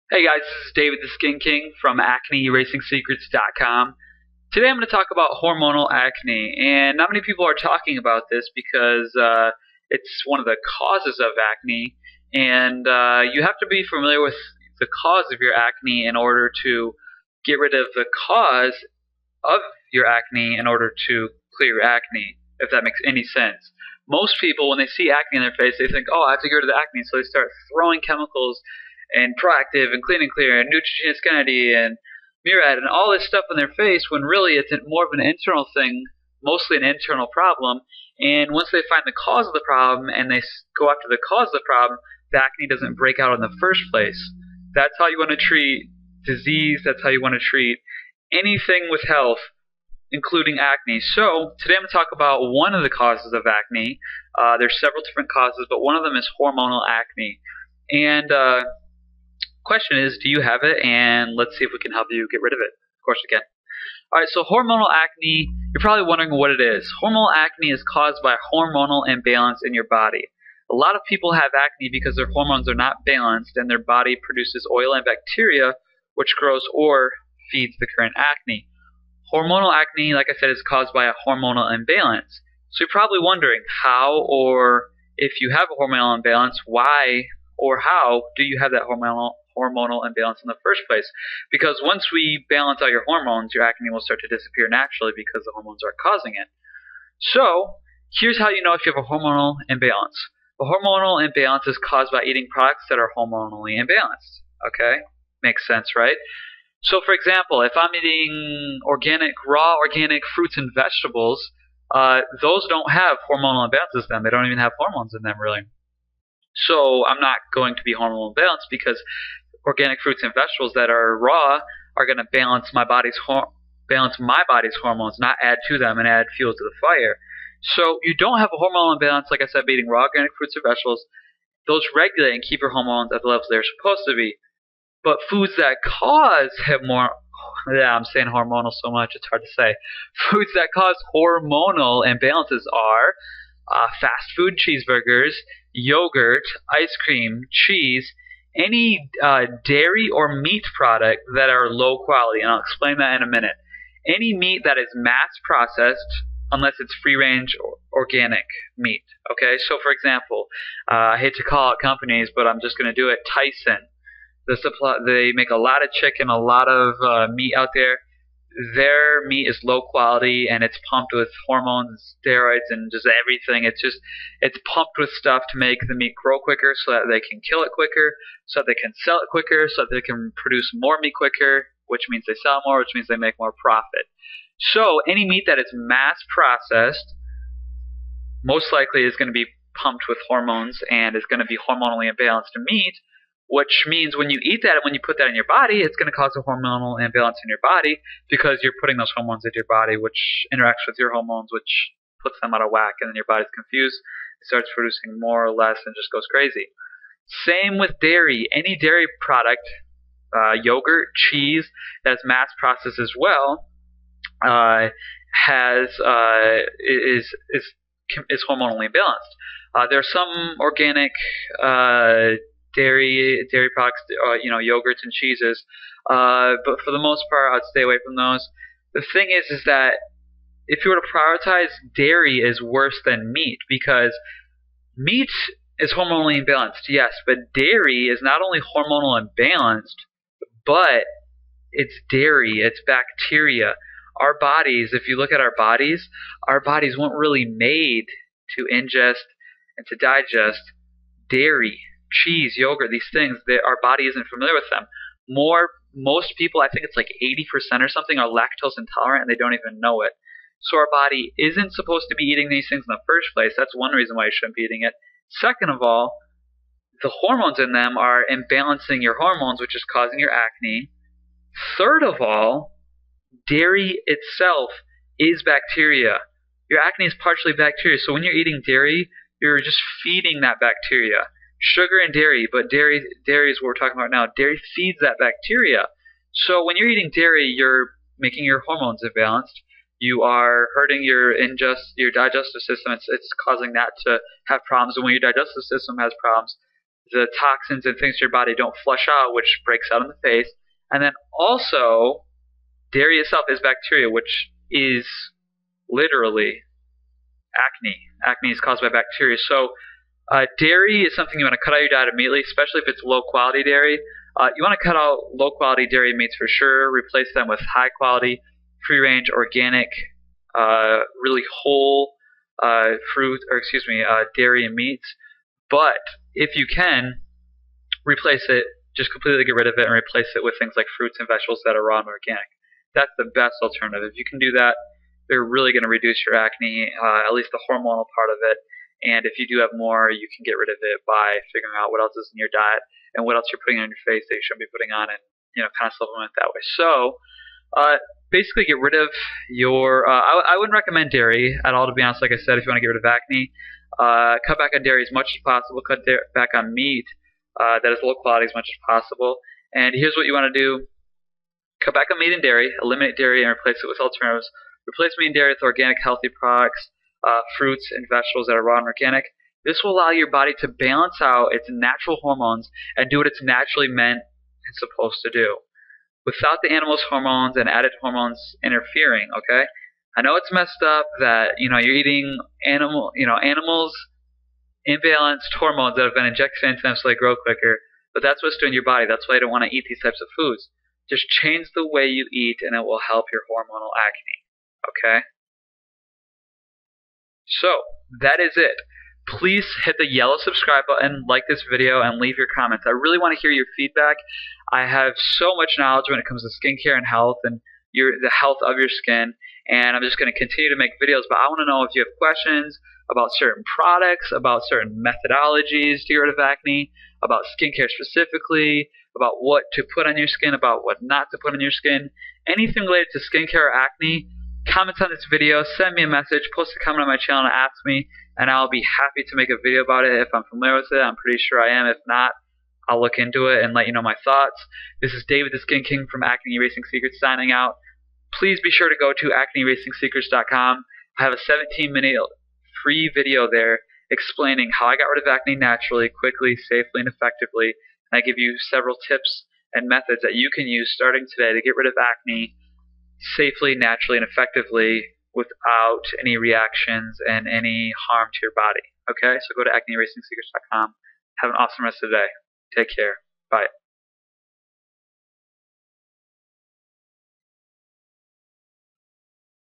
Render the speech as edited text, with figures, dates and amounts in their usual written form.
Hey guys, this is David the Skin King from AcneErasingSecrets.com. Today I'm going to talk about hormonal acne, and not many people are talking about this because it's one of the causes of acne, and you have to be familiar with the cause of your acne in order to get rid of the cause of your acne in order to clear your acne, if that makes any sense. Most people, when they see acne in their face, they think, oh, I have to get rid of the acne, so they start throwing chemicals and Proactive and Clean and Clear and Neutrogena Skinity and Murad and all this stuff in their face when really it's more of an internal thing, mostly an internal problem. And once they find the cause of the problem and they go after the cause of the problem, the acne doesn't break out in the first place. That's how you want to treat disease. That's how you want to treat anything with health, including acne. So today I'm going to talk about one of the causes of acne. There's several different causes, but one of them is hormonal acne. And question is, do you have it? And let's see if we can help you get rid of it. Of course we can. Alright, so hormonal acne, you're probably wondering what it is. Hormonal acne is caused by hormonal imbalance in your body. A lot of people have acne because their hormones are not balanced and their body produces oil and bacteria which grows or feeds the current acne. Hormonal acne, like I said, is caused by a hormonal imbalance. So you're probably wondering how, or if you have a hormonal imbalance, why or how do you have that hormonal imbalance in the first place? Because once we balance out your hormones, your acne will start to disappear naturally because the hormones are causing it. So here's how you know if you have a hormonal imbalance. A hormonal imbalance is caused by eating products that are hormonally imbalanced. Okay? Makes sense, right? So for example, if I'm eating raw organic fruits and vegetables, those don't have hormonal imbalances in them. They don't even have hormones in them, really. So I'm not going to be hormonal imbalanced because organic fruits and vegetables that are raw are going to balance my body's hormones, not add to them and add fuel to the fire. So you don't have a hormonal imbalance, like I said, by eating raw organic fruits or vegetables. Those regulate and keep your hormones at the levels they're supposed to be. But foods that I'm saying hormonal so much it's hard to say. Foods that cause hormonal imbalances are fast food cheeseburgers, yogurt, ice cream, cheese, any dairy or meat product that are low quality, and I'll explain that in a minute. Any meat that is mass processed, unless it's free-range organic meat. Okay, so for example, I hate to call out companies, but I'm just going to do it. Tyson, they make a lot of chicken, a lot of meat out there. Their meat is low quality and it's pumped with hormones, steroids, and just everything. It's pumped with stuff to make the meat grow quicker so that they can kill it quicker, so that they can sell it quicker, so that they can produce more meat quicker, which means they sell more, which means they make more profit. So any meat that is mass processed most likely is going to be pumped with hormones and is going to be hormonally imbalanced meat, which means when you eat that and when you put that in your body, it's going to cause a hormonal imbalance in your body because you're putting those hormones into your body, which interacts with your hormones, which puts them out of whack, and then your body's confused. It starts producing more or less and just goes crazy. Same with dairy. Any dairy product, yogurt, cheese, that's mass processed as well, is hormonally imbalanced. There are some organic dairy products, yogurts and cheeses, but for the most part, I'd stay away from those. The thing is that if you were to prioritize, dairy is worse than meat because meat is hormonally imbalanced, yes, but dairy is not only hormonal imbalanced, but it's dairy, it's bacteria. Our bodies, if you look at our bodies weren't really made to ingest and to digest dairy, cheese, yogurt, these things. Our body isn't familiar with them. Most people, I think it's like 80% or something, are lactose intolerant and they don't even know it. So our body isn't supposed to be eating these things in the first place. That's one reason why you shouldn't be eating it. Second of all, the hormones in them are imbalancing your hormones, which is causing your acne. Third of all, dairy itself is bacteria. Your acne is partially bacteria, so when you're eating dairy, you're just feeding that bacteria. Sugar and dairy, but dairy is what we're talking about now. Dairy feeds that bacteria. So when you're eating dairy, you're making your hormones imbalanced. You are hurting your digestive system. It's causing that to have problems. And when your digestive system has problems, the toxins and things in your body don't flush out, which breaks out in the face. And then also, dairy itself is bacteria, which is literally acne. Acne is caused by bacteria. So dairy is something you want to cut out of your diet immediately, especially if it's low quality dairy. You want to cut out low quality dairy meats for sure. Replace them with high quality, free range, organic, really whole dairy and meats. But if you can, replace it, just completely get rid of it and replace it with things like fruits and vegetables that are raw and organic. That's the best alternative. If you can do that, they're really going to reduce your acne, at least the hormonal part of it. And if you do have more, you can get rid of it by figuring out what else is in your diet and what else you're putting on your face that you shouldn't be putting on, and kind of supplement that way. So basically get rid of your I wouldn't recommend dairy at all, to be honest. Like I said, if you want to get rid of acne, cut back on dairy as much as possible. Cut back on meat that is low quality as much as possible. And here's what you want to do. Cut back on meat and dairy, eliminate dairy and replace it with alternatives. Replace meat and dairy with organic, healthy products, fruits and vegetables that are raw and organic. This will allow your body to balance out its natural hormones and do what it's naturally meant and supposed to do, without the animal's hormones and added hormones interfering. Okay, I know it's messed up that you're eating animals imbalanced hormones that have been injected into them so they grow quicker, but that's what's doing to your body. That's why you don't want to eat these types of foods. Just change the way you eat and it will help your hormonal acne. Okay? So, that is it. Please hit the yellow subscribe button, like this video, and leave your comments. I really want to hear your feedback. I have so much knowledge when it comes to skincare and health and the health of your skin, and I'm just going to continue to make videos, but I want to know if you have questions about certain products, about certain methodologies to get rid of acne, about skincare specifically, about what to put on your skin, about what not to put on your skin, anything related to skincare or acne. Comment on this video, send me a message, post a comment on my channel and ask me, and I'll be happy to make a video about it if I'm familiar with it. I'm pretty sure I am. If not, I'll look into it and let you know my thoughts. This is David the Skin King from Acne Erasing Secrets signing out. Please be sure to go to acneeracingsecrets.com. I have a 17-minute free video there explaining how I got rid of acne naturally, quickly, safely, and effectively. And I give you several tips and methods that you can use starting today to get rid of acne safely, naturally, and effectively without any reactions and any harm to your body. Okay, so go to acneeracingsecrets.com. Have an awesome rest of the day. Take care. Bye.